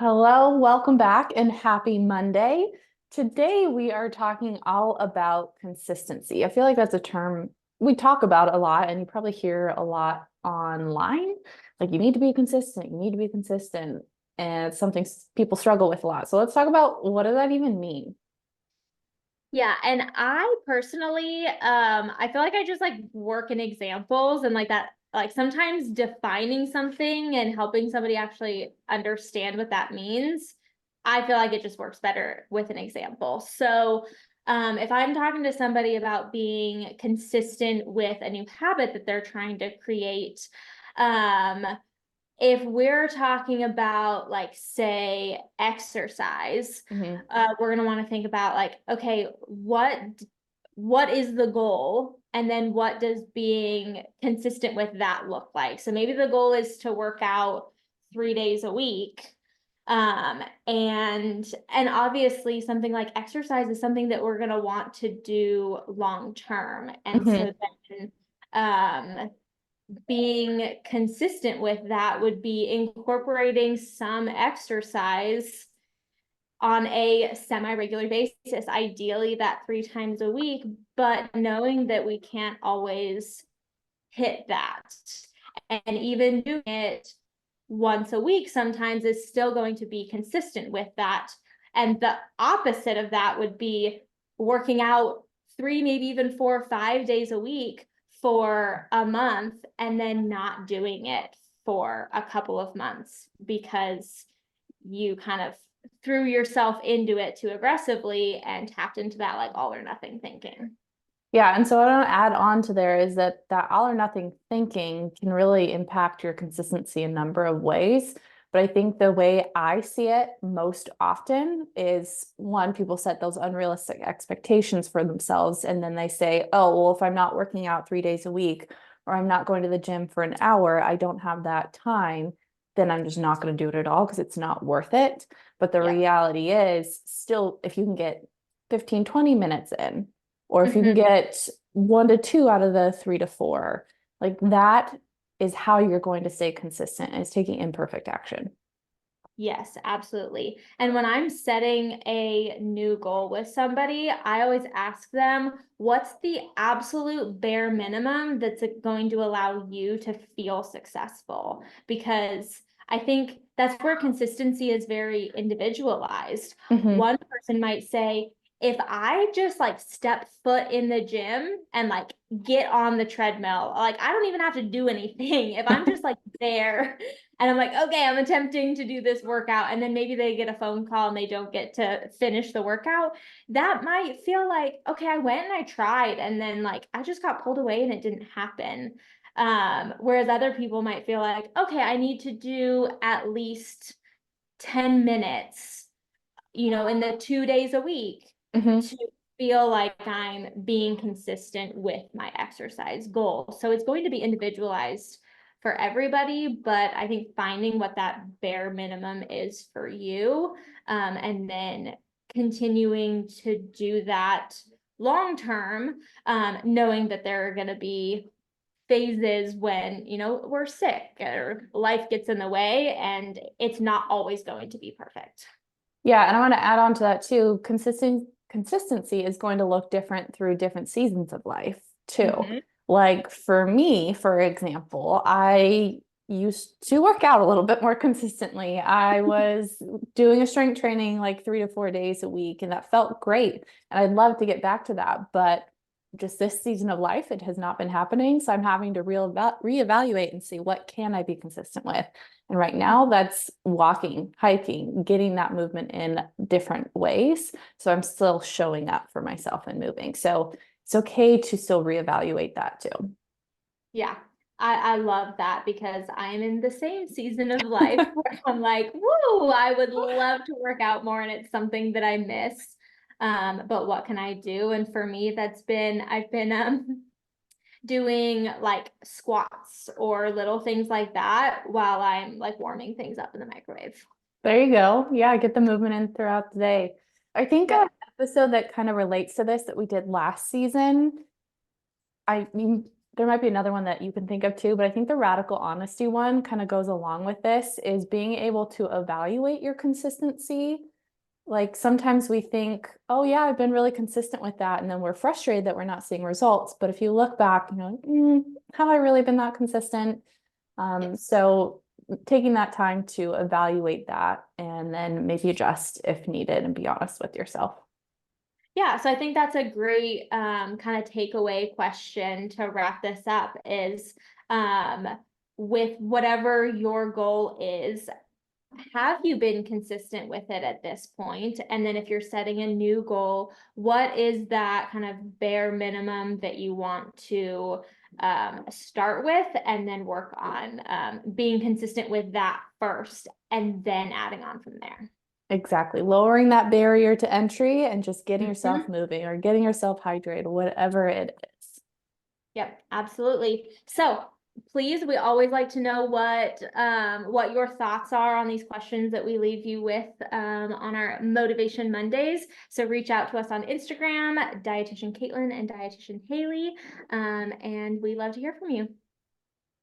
Hello, welcome back and happy Monday. Today we are talking all about consistency. I feel like that's a term we talk about a lot and you probably hear a lot online. Like you need to be consistent, you need to be consistent. And it's something people struggle with a lot. So let's talk about what does that even mean? Yeah, and I personally, I feel like I just like work in examples and like that, like sometimes defining something and helping somebody actually understand what that means. I feel like it just works better with an example. So, if I'm talking to somebody about being consistent with a new habit that they're trying to create, um, if we're talking about like say exercise, Mhm. we're going to want to think about like, okay, what is the goal, and then what does being consistent with that look like? So maybe the goal is to work out 3 days a week, and obviously something like exercise is something that we're going to want to do long term, and Mhm. so then being consistent with that would be incorporating some exercise on a semi-regular basis, ideally that 3 times a week, but knowing that we can't always hit that. And even doing it once a week sometimes is still going to be consistent with that. And the opposite of that would be working out 3, maybe even 4 or 5 days a week for a month and then not doing it for a couple of months because you kind of threw yourself into it too aggressively and tapped into that like all or nothing thinking. Yeah, and so what I want to add on to there is that all or nothing thinking can really impact your consistency a number of ways. But I think the way I see it most often is one, people set those unrealistic expectations for themselves, and then they say, oh, well, if I'm not working out 3 days a week or I'm not going to the gym for an hour, I don't have that time, then I'm just not going to do it at all because it's not worth it. But the Yeah. reality is still, if you can get 15, 20 minutes in, or if you can Mhm. get 1 to 2 out of the 3 to 4, like that is how you're going to stay consistent, is taking imperfect action. Yes, absolutely. And when I'm setting a new goal with somebody, I always ask them, what's the absolute bare minimum that's going to allow you to feel successful? Because I think that's where consistency is very individualized. Hmm. One person might say, if I just like step foot in the gym and like get on the treadmill, like I don't even have to do anything. If I'm just like there and I'm like, okay, I'm attempting to do this workout. And then maybe they get a phone call and they don't get to finish the workout. That might feel like, okay, I went and I tried. And then like, I just got pulled away and it didn't happen. Whereas other people might feel like, okay, I need to do at least 10 minutes, in the 2 days a week Hmm. to feel like I'm being consistent with my exercise goal. So it's going to be individualized for everybody, but I think finding what that bare minimum is for you, and then continuing to do that long term, knowing that there are going to be phases when we're sick or life gets in the way and it's not always going to be perfect. Yeah, and I want to add on to that too. Consistency is going to look different through different seasons of life too. Mhm. Like for me, for example, I used to work out a little bit more consistently. I was doing a strength training like 3 to 4 days a week, and that felt great. And I'd love to get back to that, but just this season of life, it has not been happening. So I'm having to reevaluate and see what can I be consistent with. And right now, that's walking, hiking, getting that movement in different ways. So I'm still showing up for myself and moving. So it's okay to still reevaluate that too. Yeah, I love that because I'm in the same season of life where I'm like, woo, I would love to work out more and it's something that I miss. But what can I do? And for me, I've been doing like squats or little things like that while I'm like warming things up in the microwave. There you go. Yeah, get the movement in throughout the day. I think an Yep. episode that kind of relates to this that we did last season, I mean, there might be another one that you can think of too, but I think the radical honesty one kind of goes along with this, is being able to evaluate your consistency. Like sometimes we think, oh yeah, I've been really consistent with that. And then we're frustrated that we're not seeing results. But if you look back, you know, have I really been that consistent? So taking that time to evaluate that and then maybe adjust if needed and be honest with yourself. Yeah, so I think that's a great kind of takeaway question to wrap this up is with whatever your goal is, have you been consistent with it at this point? And then if you're setting a new goal, what is that kind of bare minimum that you want to start with and then work on being consistent with that first and then adding on from there? Exactly. Lowering that barrier to entry and just getting yourself Mhm. moving or getting yourself hydrated, whatever it is. Yep, absolutely. So please, we always like to know what your thoughts are on these questions that we leave you with on our Motivation Mondays. So reach out to us on Instagram, Dietitian Caitlin and Dietitian Haley, and we love to hear from you.